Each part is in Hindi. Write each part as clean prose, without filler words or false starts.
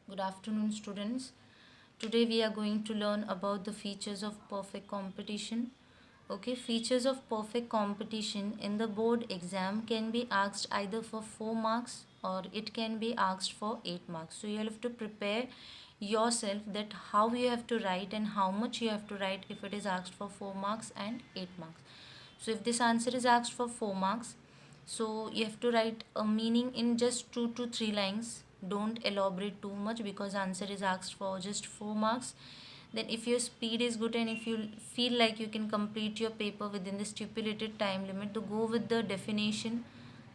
Good afternoon, students. Today we are going to learn about the features of perfect competition. Okay, features of perfect competition in the board exam can be asked either for 4 marks or it can be asked for 8 marks. So you have to prepare yourself that how you have to write and how much you have to write if it is asked for 4 marks and 8 marks. So if this answer is asked for 4 marks, so you have to write a meaning in just 2 to 3 lines. Don't elaborate too much because answer is asked for just 4 marks. Then if your speed is good and if you feel like you can complete your paper within the stipulated time limit, to go with the definition.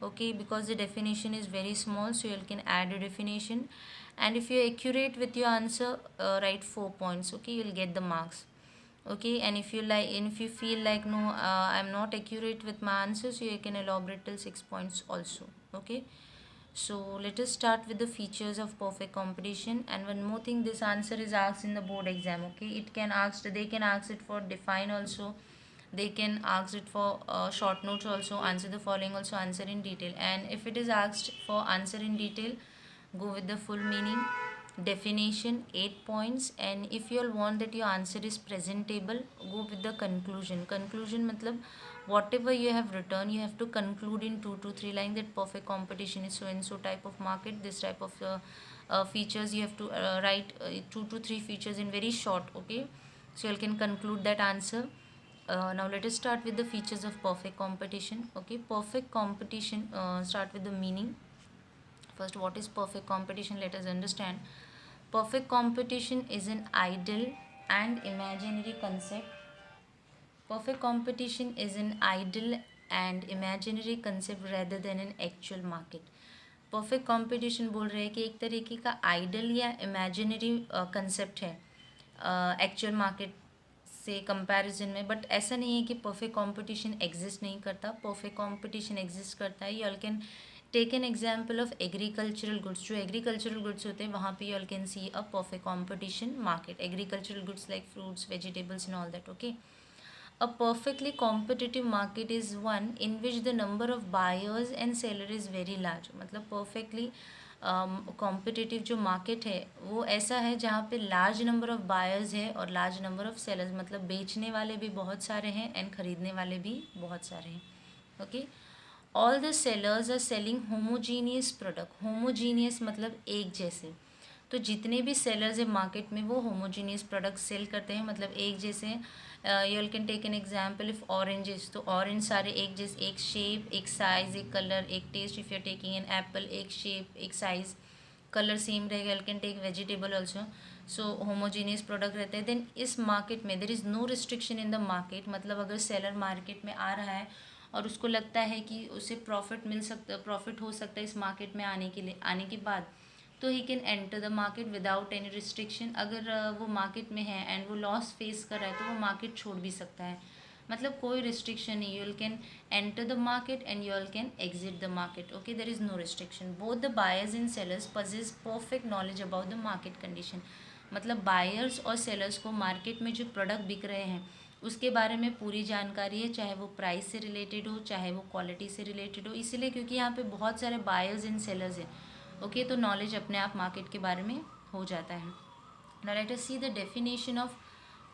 Okay, because the definition is very small, so you can add a definition. And if you're accurate with your answer, write 4 points. Okay, you'll get the marks. Okay, and if you like and if you feel like no, I'm not accurate with my answers, so you can elaborate till 6 points also. Okay, so let us start with the features of perfect competition. And one more thing, this answer is asked in the board exam. Okay, they can ask it for define also, they can ask it for short notes also, answer the following also, answer in detail. And if it is asked for answer in detail, go with the full meaning, definition, 8 points. And if you all want that your answer is presentable, go with the conclusion matlab whatever you have written, you have to conclude in 2 to 3 lines that perfect competition is so and so type of market, this type of features. You have to write 2 to 3 features in very short. Okay, so you can conclude that answer. Now let us start with the features of perfect competition. Okay, perfect competition, start with the meaning. First, what is perfect competition? Let us understand. Perfect competition is an ideal and imaginary concept. Perfect competition is an ideal and imaginary concept rather than an actual market. Perfect competition बोल रहे हैं कि एक तरीके का आइडल या इमेजिनरी कंसेप्ट है एक्चुअल मार्केट से कंपैरिजन में. बट ऐसा नहीं है कि परफेक्ट कंपटीशन एग्जिस्ट नहीं करता. परफेक्ट कंपटीशन एग्जिस्ट करता है. You all can take an example of agricultural goods. जो एग्रीकल्चरल गुड्स होते हैं वहाँ पे you all can see a perfect competition market. Agricultural goods like fruits, vegetables and all that. Okay, a perfectly competitive market is one in which the number of buyers and seller is very large. मतलब perfectly कॉम्पिटिटिव जो मार्केट है वो ऐसा है जहाँ पे लार्ज नंबर ऑफ बायर्स है और लार्ज नंबर ऑफ सेलर्स. मतलब बेचने वाले भी बहुत सारे हैं एंड खरीदने वाले भी बहुत सारे हैं. Okay, all the sellers are selling homogeneous product. Homogeneous मतलब एक जैसे. तो जितने भी सेलर्स है मार्केट में वो होमोजीनियस प्रोडक्ट सेल करते हैं, मतलब एक जैसे. You can take an example if oranges, तो ऑरेंज सारे एक जैसे, एक शेप, एक साइज, एक कलर, एक taste. If you are taking an apple, एक शेप, एक साइज, कलर सेम रहेगा. You can take vegetable also. So homogeneous product रहते हैं. देन इस मार्केट में there is no restriction in the market. मतलब अगर सेलर मार्केट में आ रहा है और उसको लगता है कि उसे प्रॉफिट मिल सकता, प्रॉफिट हो सकता है इस मार्केट में आने के लिए, आने के बाद, तो he can enter the market without any restriction. अगर वो मार्केट में है एंड वो लॉस फेस कर रहा है तो वो मार्केट छोड़ भी सकता है. मतलब कोई रिस्ट्रिक्शन नहीं. You can enter the market and you can exit the market. Okay, there is no restriction. Both the buyers and sellers possess perfect knowledge about the market condition. मतलब बायर्स और सेलर्स को मार्केट में जो प्रोडक्ट बिक रहे हैं उसके बारे में पूरी जानकारी है, चाहे वो प्राइस से रिलेटेड हो, चाहे वो क्वालिटी से रिलेटेड हो. इसीलिए क्योंकि यहाँ पे बहुत सारे बायर्स एंड सेलर्स हैं. ओके, तो नॉलेज अपने आप मार्केट के बारे में हो जाता है. Now let us see the definition of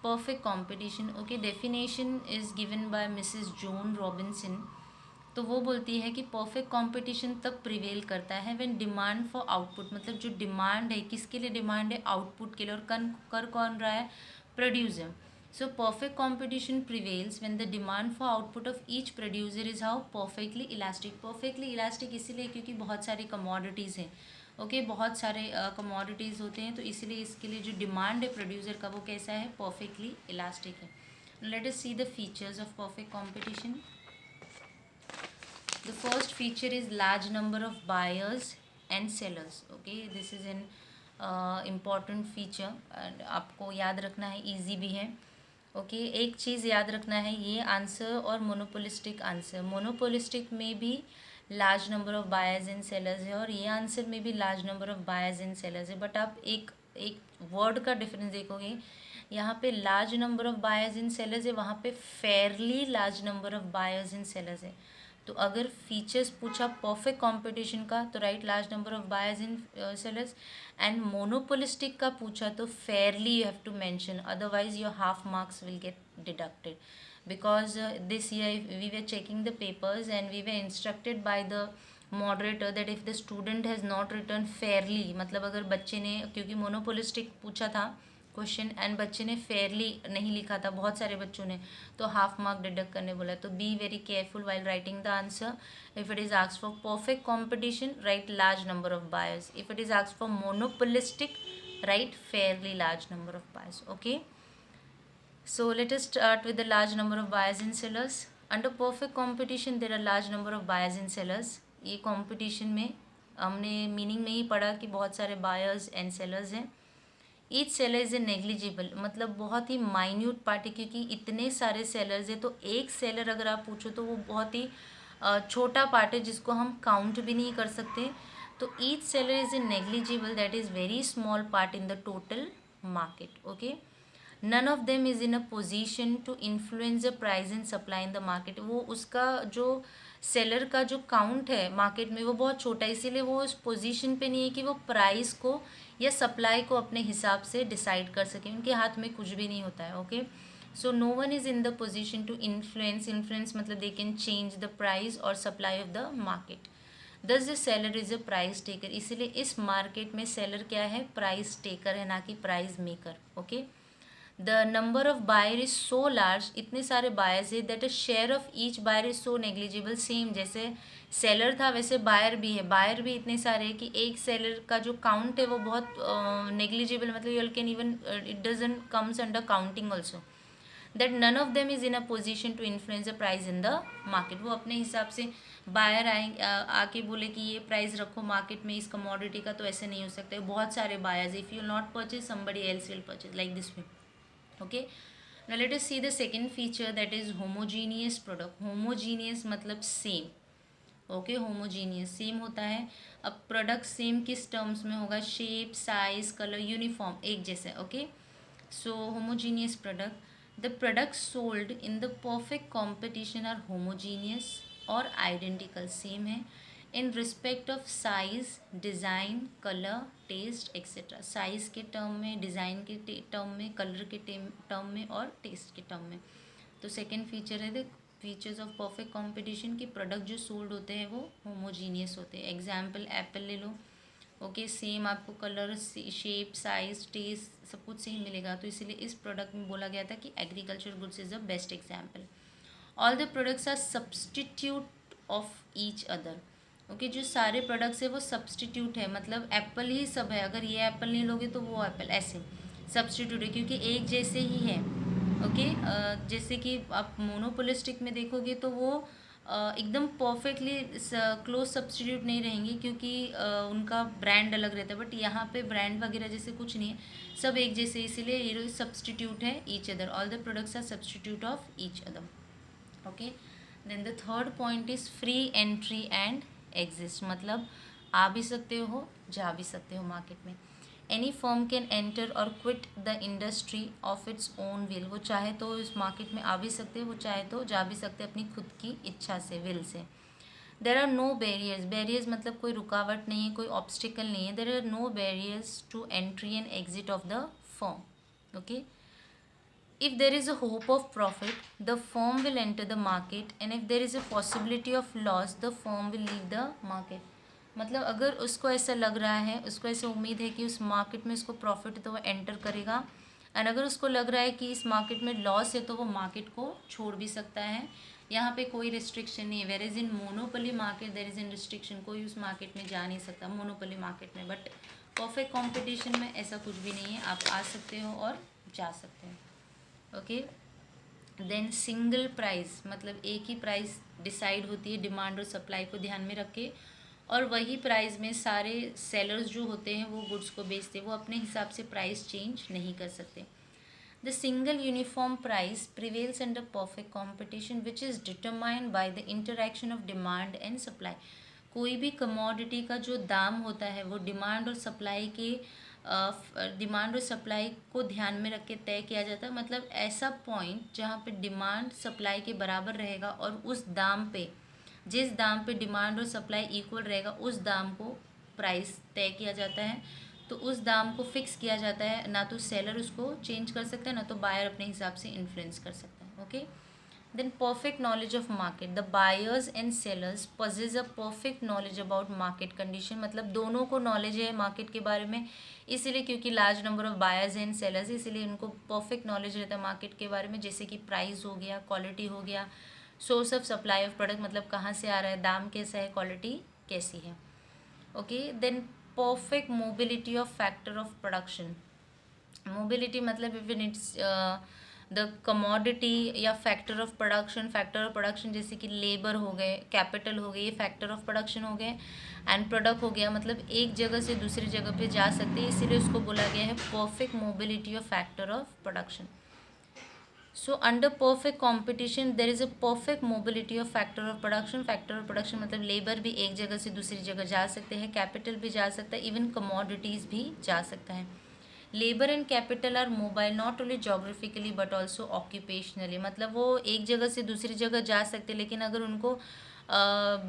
perfect competition. Okay, definition is given by Mrs. Joan Robinson. तो वो बोलती है कि परफेक्ट कंपटीशन तब प्रिवेल करता है व्हेन डिमांड फॉर आउटपुट. मतलब जो डिमांड है, किसके लिए डिमांड है? आउटपुट के लिए. और कर कौन रहा है? Producer. So perfect competition prevails when the demand for output of each producer is how perfectly elastic. Perfectly elastic इसीलिए क्योंकि बहुत सारी कमोडिटीज़ हैं. ओके, बहुत सारे कमोडिटीज़ होते हैं, तो इसीलिए इसके लिए जो डिमांड है प्रोड्यूसर का वो कैसा है? परफेक्टली इलास्टिक है. Let us see the features of perfect competition. The first feature is large number of buyers and sellers. Okay, this is an important feature and आपको याद रखना है, easy भी है. ओके, एक चीज़ याद रखना है, ये आंसर और मोनोपोलिस्टिक आंसर. मोनोपोलिस्टिक में भी large number of buyers and sellers है और ये आंसर में भी large number of buyers and sellers है. बट आप एक एक वर्ड का डिफरेंस देखोगे. यहाँ पे large number of buyers and sellers है, वहाँ पे fairly large number of buyers and sellers है. तो अगर फीचर्स पूछा परफेक्ट कंपटीशन का तो right large number of buyers in sellers, and monopolistic का पूछा तो Fairlie you have to mention, otherwise your half marks will get deducted, because this year we were checking the papers and we were instructed by the moderator that if the student has not written fairly, मतलब अगर बच्चे ने, क्योंकि मोनोपोलिस्टिक पूछा था क्वेश्चन एंड बच्चे ने फेयरली नहीं लिखा था बहुत सारे बच्चों ने, तो हाफ मार्क डिडक्ट करने बोला। तो be very careful while writing the answer. If it is asked for perfect competition right large number of buyers, if it is asked for monopolistic right fairly large number of buyers. Okay, so let us start with the large number of buyers and sellers. Under perfect competition there are large number of buyers and sellers. ये competition में हमने मीनिंग में ही पढ़ा कि बहुत सारे बायर्स एंड सेलर्स हैं। Each seller is a negligible, मतलब बहुत ही माइन्यूट पार्ट है, क्योंकि इतने सारे सेलर्स हैं तो एक सेलर अगर आप पूछो तो वो बहुत ही छोटा पार्ट है जिसको हम काउंट भी नहीं कर सकते। तो each seller is a negligible, that is very small part in the total market. Okay, none of them is in a position to influence the price and supply in the market. वो उसका जो सेलर का जो काउंट है मार्केट में वो बहुत छोटा है, इसीलिए वो उस पोजीशन पे नहीं है कि वो प्राइस को या सप्लाई को अपने हिसाब से डिसाइड कर सके, उनके हाथ में कुछ भी नहीं होता है। Okay, so no one is in the position to influence मतलब they can change the price और supply of the market. Thus the seller is a price taker, इसीलिए इस मार्केट में सेलर क्या है, प्राइस टेकर है, ना कि price maker. Okay, the number of buyer is so large, इतने सारे बायर्स है, that a share of each buyer is so negligible. Same जैसे सेलर था वैसे बायर भी है, बायर भी इतने सारे हैं कि एक सेलर का जो काउंट है वो बहुत नेग्लिजिबल, मतलब you can even it doesn't comes under counting also. That none of them is in a position to influence the price in the market. वो अपने हिसाब से बायर आके बोले कि ये प्राइस रखो मार्केट में इस कमोडिटी का, तो ऐसे नहीं हो सकता। बहुत सारे buyers, if you not purchase somebody else will purchase, like this way. Okay, now let us see the second feature, that is homogeneous product. Homogeneous मतलब same. ओके, होमोजीनियस सेम होता है। अब प्रोडक्ट सेम किस टर्म्स में होगा, शेप साइज कलर यूनिफॉर्म एक जैसे। Okay, so homogeneous product, the product sold in the perfect competition are homogeneous और आइडेंटिकल सेम है in respect of size design colour taste etcetera. Size के टर्म में, डिज़ाइन के टर्म में, कलर के टर्म में और टेस्ट के टर्म में। तो सेकेंड फीचर है the features of perfect competition की प्रोडक्ट जो सोल्ड होते हैं वो होमोजीनियस होते हैं। एग्जाम्पल एप्पल ले लो। ओके, सेम आपको कलर शेप साइज टेस्ट सब कुछ सेम मिलेगा, तो इसीलिए इस प्रोडक्ट में बोला गया था कि agriculture goods is the best example. All the products are substitute of each other. Okay, जो सारे प्रोडक्ट्स है वो सब्सटीट्यूट है, मतलब एप्पल ही सब है, अगर ये एप्पल नहीं लोगे तो वो एप्पल, ऐसे सब्सटीट्यूट है क्योंकि एक जैसे ही है। ओके, जैसे कि आप मोनोपोलिस्टिक में देखोगे तो वो एकदम परफेक्टली क्लोज सब्सटीट्यूट नहीं रहेंगे क्योंकि उनका ब्रांड अलग रहता है, बट यहाँ पे ब्रांड वगैरह जैसे कुछ नहीं है, सब एक जैसे, इसीलिए ये सब्सटीट्यूट है each other. All the products are substitute of each other. Okay, then the third point is free entry and exist, मतलब आ भी सकते हो जा भी सकते हो मार्केट में। एनी फर्म कैन एंटर और quit the industry of its own will, वो चाहे तो इस मार्केट में आ भी सकते हैं, वो चाहे तो जा भी सकते हैं अपनी खुद की इच्छा से, विल से। There are no barriers, barriers मतलब कोई रुकावट नहीं है, कोई ऑब्स्टिकल नहीं है। There are no barriers to entry and exit of the firm. Okay, if there is a hope of profit, the firm will enter the market, and if there is a possibility of loss, the firm will leave the market. मतलब अगर उसको ऐसा लग रहा है, उसको ऐसे उम्मीद है कि उस मार्केट में उसको प्रॉफिट है तो वो एंटर करेगा, एंड अगर उसको लग रहा है कि इस मार्केट में लॉस है तो वो मार्केट को छोड़ भी सकता है। यहाँ पे कोई रिस्ट्रिक्शन नहीं है। Where is in monopoly market there is in restriction, कोई उस मार्केट में जा नहीं सकता मोनोपोली मार्केट में, बट परफेक्ट कॉम्पिटिशन में ऐसा कुछ भी नहीं है, आप आ सकते हो और जा सकते हो। ओके, देन सिंगल प्राइस मतलब एक ही प्राइस डिसाइड होती है डिमांड और सप्लाई को ध्यान में रख के, और वही प्राइस में सारे सेलर्स जो होते हैं वो गुड्स को बेचते हैं, वो अपने हिसाब से प्राइस चेंज नहीं कर सकते। The single uniform price prevails under perfect competition which is determined by the interaction of demand and supply. कोई भी कमोडिटी का जो दाम होता है वो डिमांड और सप्लाई के डिमांड और सप्लाई को ध्यान में रख के तय किया जाता है, मतलब ऐसा पॉइंट जहाँ पे डिमांड सप्लाई के बराबर रहेगा और उस दाम पे जिस दाम पे डिमांड और सप्लाई इक्वल रहेगा उस दाम को प्राइस तय किया जाता है। तो उस दाम को फिक्स किया जाता है, ना तो सेलर उसको चेंज कर सकता है ना तो बायर अपने हिसाब से इन्फ्लुएंस कर सकता है। Okay, then perfect knowledge of market, the buyers and sellers possess a perfect knowledge about market condition, मतलब दोनों को नॉलेज है मार्केट के बारे में, इसीलिए क्योंकि large number of buyers and sellers, इसीलिए उनको परफेक्ट नॉलेज रहता है मार्केट के बारे में, जैसे कि प्राइस हो गया, क्वालिटी हो गया, source of supply of product, मतलब कहाँ से आ रहा है, दाम कैसा है, क्वालिटी कैसी है। Okay, then perfect mobility of factor of production, mobility मतलब इवन इट्स द कमोडिटी या फैक्टर ऑफ प्रोडक्शन जैसे कि लेबर हो गए, कैपिटल हो गए, ये फैक्टर ऑफ प्रोडक्शन हो गए, एंड प्रोडक्ट हो गया, मतलब एक जगह से दूसरी जगह पे जा सकते हैं, इसीलिए उसको बोला गया है perfect mobility of factor of production. So under perfect competition there is a perfect mobility of factor of production मतलब लेबर भी एक जगह से दूसरी जगह जा सकते हैं, कैपिटल भी जा सकता है, इवन कमोडिटीज़ भी जा सकता है। Labour and capital are mobile not only geographically but also occupationally, मतलब वो एक जगह से दूसरी जगह जा सकते हैं, लेकिन अगर उनको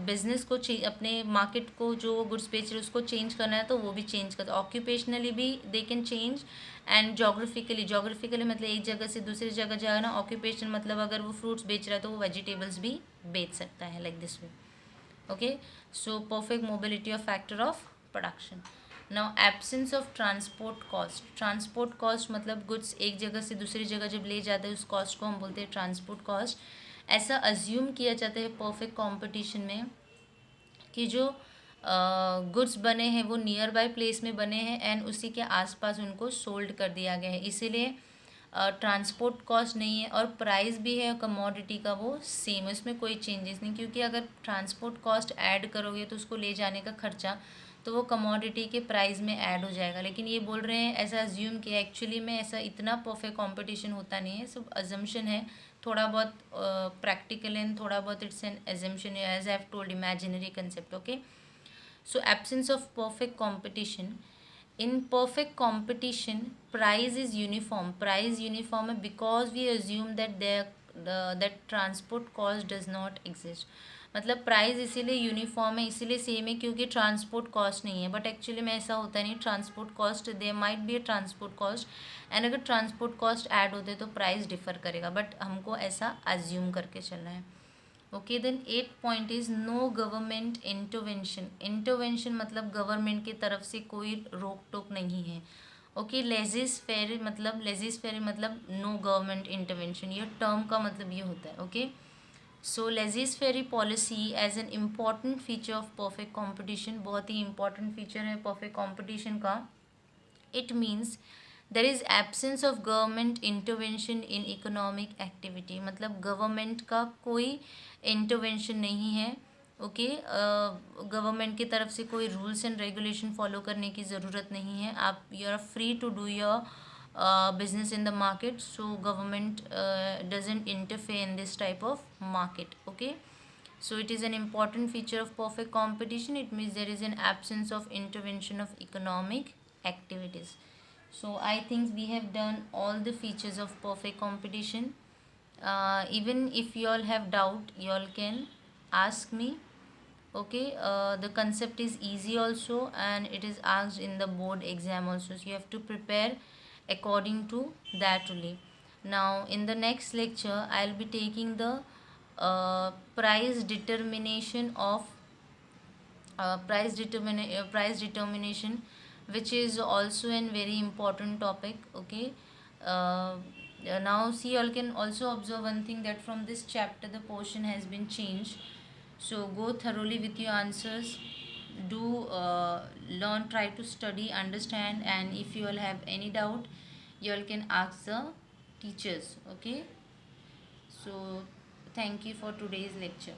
बिजनेस को अपने मार्केट को जो गुड्स बेच रहे उसको चेंज करना है तो वो भी चेंज करते, ऑक्यूपेशनली भी दे कैन चेंज, एंड जोग्राफिकली मतलब एक जगह से दूसरी जगह जाना, ऑक्यूपेशन मतलब अगर वो फ्रूट्स बेच रहा है तो वो वेजिटेबल्स भी बेच सकता है, like this way. Okay, so perfect mobility of factor of production. Now absence of transport cost मतलब गुड्स एक जगह से दूसरी जगह जब ले जाते हैं उस कॉस्ट को हम बोलते हैं ट्रांसपोर्ट कॉस्ट। ऐसा अज्यूम किया जाता है परफेक्ट कंपटीशन में कि जो गुड्स बने हैं वो नियर बाय प्लेस में बने हैं एंड उसी के आसपास उनको सोल्ड कर दिया गया है, इसीलिए ट्रांसपोर्ट कॉस्ट नहीं है, और प्राइस भी है कमोडिटी का वो सेम है, इसमें कोई चेंजेस नहीं, क्योंकि अगर ट्रांसपोर्ट कॉस्ट ऐड करोगे तो उसको ले जाने का खर्चा तो वो कमोडिटी के प्राइस में ऐड हो जाएगा। लेकिन ये बोल रहे हैं ऐसा अज्यूम किया, एक्चुअली में ऐसा इतना परफेक्ट कंपटीशन होता नहीं है, सब अजम्पशन है, थोड़ा बहुत प्रैक्टिकल एंड थोड़ा बहुत it's an assumption as I have told, imaginary concept. Okay, so absence of perfect competition, in perfect competition price uniform है because we assume that that transport cost does not exist, मतलब प्राइस इसीलिए यूनिफॉर्म है, इसीलिए सेम है क्योंकि ट्रांसपोर्ट कॉस्ट नहीं है, बट एक्चुअली में ऐसा होता नहीं, transport cost there might be a transport cost, and अगर ट्रांसपोर्ट कॉस्ट ऐड होते तो प्राइस डिफर करेगा, बट हमको ऐसा अज्यूम करके चलना है। Okay, then 8 point is no government intervention मतलब गवर्नमेंट की तरफ से कोई रोक टोक नहीं है। ओके, लेजिस फेयर मतलब नो गवर्नमेंट इंटरवेंशन, ये टर्म का मतलब ये होता है। Okay, so laissez faire policy as an important feature of perfect competition, बहुत ही इंपॉर्टेंट फीचर है परफेक्ट कॉम्पिटिशन का। It means there is absence of government intervention in economic activity, मतलब गवर्नमेंट का कोई इंटरवेंशन नहीं है। ओके, गवर्नमेंट की तरफ से कोई रूल्स एंड रेगुलेशन फॉलो करने की ज़रूरत नहीं है, आप you are free to do your business in the market, so government doesn't interfere in this type of market. Okay, so it is an important feature of perfect competition, it means there is an absence of intervention of economic activities. So I think we have done all the features of perfect competition. Even if you all have doubt you all can ask me. Okay, the concept is easy also and it is asked in the board exam also, so you have to prepare according to that only. Now in the next lecture I'll be taking the price determination of price determination, which is also a very important topic. Okay, now see, you all can also observe one thing, that from this chapter the portion has been changed, so go thoroughly with your answers, do learn, try to study, understand, and if you all have any doubt you all can ask the teachers. Okay, so thank you for today's lecture.